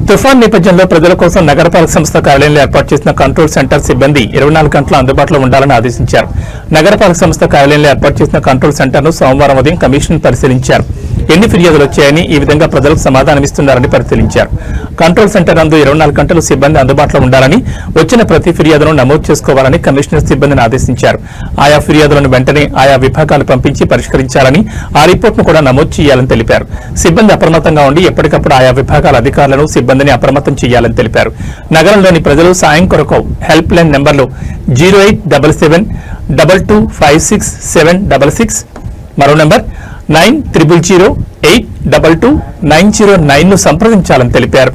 తుఫాన్ నేపథ్యంలో ప్రజల కోసం నగరపాలక సంస్థ కార్యాలయంలో ఏర్పాటు చేసిన కంట్రోల్ సెంటర్ సిబ్బంది 24 గంటలు అందుబాటులో ఉండాలని ఆదేశించారు. నగరపాలక సంస్థ కార్యాలయంలో ఏర్పాటు చేసిన కంట్రోల్ సెంటర్ను సోమవారం ఉదయం కమిషనర్ పరిశీలించారు. ఎన్ని ఫిర్యాదులు వచ్చాయని, ఈ విధంగా ప్రజలకు సమాధానమిస్తున్నారని పరిశీలించారు. కంట్రోల్ సెంటర్ నందు 24 గంటలు సిబ్బంది అందుబాటులో ఉండాలని, వచ్చిన ప్రతి ఫిర్యాదును నమోదు చేసుకోవాలని కమిషనర్ సిబ్బందిని ఆదేశించారు. ఆయా ఫిర్యాదులను వెంటనే ఆయా విభాగాలు పంపించి పరిష్కరించాలని, ఆ రిపోర్టును కూడా నమోదు చేయాలని తెలిపారు. సిబ్బంది అప్రమత్తంగా ఉండి ఎప్పటికప్పుడు ఆయా విభాగాల అధికారులను సిబ్బందిని అప్రమత్తం చేయాలని తెలిపారు. నగరంలోని ప్రజలు సాయం కొరకు హెల్ప్ లైన్ నెంబర్లు 0877225676, మరో నంబర్ 9008222909 ను సంప్రదించాలని తెలిపారు.